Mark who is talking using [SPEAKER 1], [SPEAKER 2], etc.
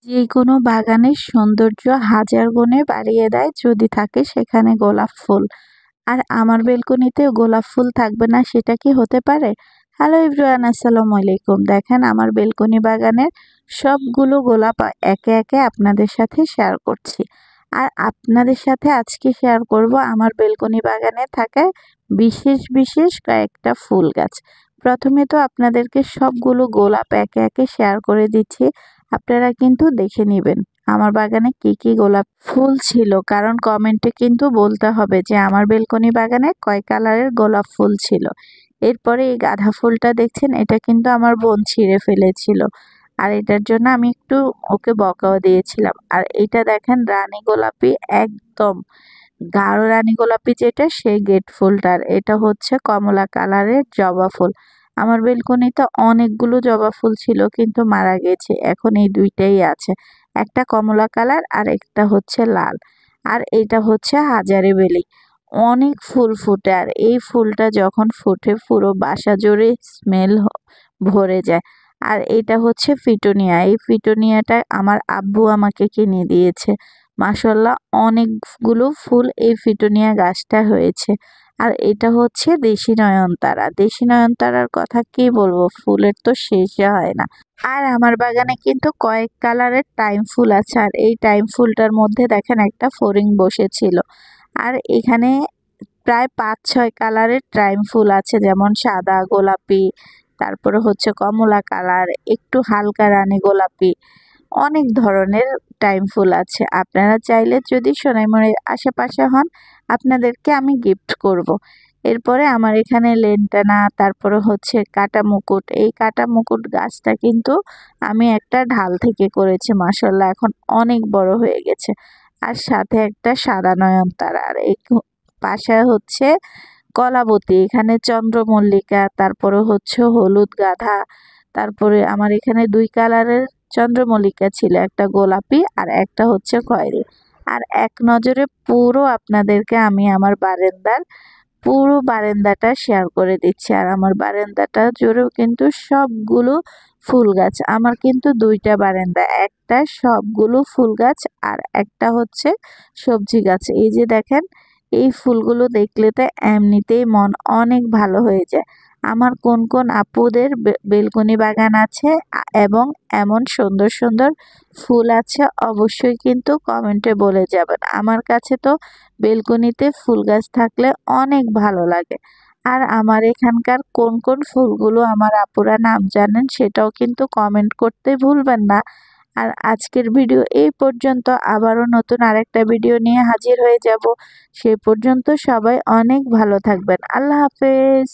[SPEAKER 1] যেকোনো বাগানের সৌন্দর্য হাজার গুণে বাড়িয়ে দেয় যদি থাকে সেখানে গোলাপ ফুল। আর আমার বেলকনিতেও গোলাপ ফুল থাকবে না সেটা কি হতে পারে? হ্যালো এভরিওয়ান, আসসালামু আলাইকুম। দেখেন আমার বেলকনি বাগানের সবগুলো গোলাপ একে একে আপনাদের সাথে শেয়ার করছি। আর আপনাদের সাথে আজকে শেয়ার করব আমার বেলকনি বাগানে থাকা বিশেষ বিশেষ কয়েকটা ফুল গাছ। প্রথমে তো আপনাদেরকে সবগুলো গোলাপ একে একে শেয়ার করে দিচ্ছি। আপনারা কিন্তু দেখে নিবেন আমার বাগানে কি কি গোলাপ ফুল ছিল, কারণ কমেন্টে কিন্তু বলতে হবে যে আমার বেলকনি বাগানে কয় কালারের গোলাপ ফুল ছিল। এরপরে এই গাঁদা ফুলটা দেখছেন, এটা কিন্তু আমার বোন ছিঁড়ে ফেলেছিল, আর এটার জন্য আমি একটু ওকে বকাও দিয়েছিলাম। আর এটা দেখেন রানী গোলাপি, একদম গাঢ় রানী গোলাপি যেটা সেই গেট ফুলটার, এটা হচ্ছে কমলা কালারের জবা ফুল। আমার বেলকনিতে অনেকগুলো জবা ফুল ছিল কিন্তু মারা গেছে, এখন এই দুইটাই আছে, একটা কমলা কালার আর একটা হচ্ছে লাল। আর এটা হচ্ছে হাজারি বেলি, অনেক ফুল ফুটে, আর এই ফুলটা যখন ফুটে পুরো বাসা জুড়ে স্মেল ভরে যায়। আর এটা হচ্ছে ফিটোনিয়া, এই ফিটোনিয়াটা আমার আব্বু আমাকে কিনে দিয়েছে। মাশাআল্লাহ অনেকগুলো ফুল এই ফিটোনিয়া গাছটা হয়েছে। আর এটা হচ্ছে দেশি নয়নতারা, দেশি নয়নতারার কথা কি বলবো, ফুলের তো শেষই হয় না। আর আমার বাগানে কিন্তু কয়েক কালারের টাইম ফুল আছে, আর এই টাইম ফুলটার মধ্যে দেখেন একটা ফড়িং বসেছিল। আর এখানে প্রায় ৫-৬ কালারের টাইম ফুল আছে, যেমন সাদা, গোলাপি, তারপরে হচ্ছে কমলা কালার, একটু হালকা রানী গোলাপি, অনেক ধরনের টাইম ফুল আছে। আপনারা চাইলে যদি সোনাইমুড়ির আশেপাশে হন আপনাদেরকে আমি গিফট করব। এরপরে আমার এখানে লেন্টানা, তারপরে হচ্ছে কাটা মুকুট, এই কাটা মুকুট গাছটা কিন্তু আমি একটা ঢাল থেকে করেছি, মাশাআল্লাহ এখন অনেক বড় হয়ে গেছে। আর সাথে একটা সাদা নয়নতারা, আর এই পাশে হচ্ছে কলাবতী, এখানে চন্দ্রমল্লিকা, তারপরে হচ্ছে হলুদ গাঁদা, তারপরে আমার এখানে ২ কালারের চন্দ্রমল্লিকা ছিল, একটা গোলাপি আর একটা হচ্ছে খয়েরি। আর এক নজরে পুরো আপনাদেরকে আমি আমার বারান্দার পুরো বারান্দাটা শেয়ার করে দিচ্ছি। আর আমার বারান্দাটা জুড়েও কিন্তু সবগুলো ফুল গাছ, আমার কিন্তু ২টা বারান্দা, একটা সবগুলো ফুল গাছ আর একটা হচ্ছে সবজি গাছ। এই যে দেখেন, এই ফুলগুলো দেখলে তো এমনিতেই মন অনেক ভালো হয়ে যায়। আমার কোন কোন আপুদের বেলকনি বাগান আছে এবং এমন সুন্দর সুন্দর ফুল আছে অবশ্যই কিন্তু কমেন্টে বলে যাবেন। আমার কাছে তো বেলকনিতে ফুল গাছ থাকলে অনেক ভালো লাগে। আর আমার এখানকার কোন কোন ফুলগুলো আমার আপুরা নাম জানেন সেটাও কিন্তু কমেন্ট করতে ভুলবেন না। আর আজকের ভিডিও এই পর্যন্ত, আবারও নতুন আরেকটা ভিডিও নিয়ে হাজির হয়ে যাব। সেই পর্যন্ত সবাই অনেক ভালো থাকবেন। আল্লাহ হাফেজ।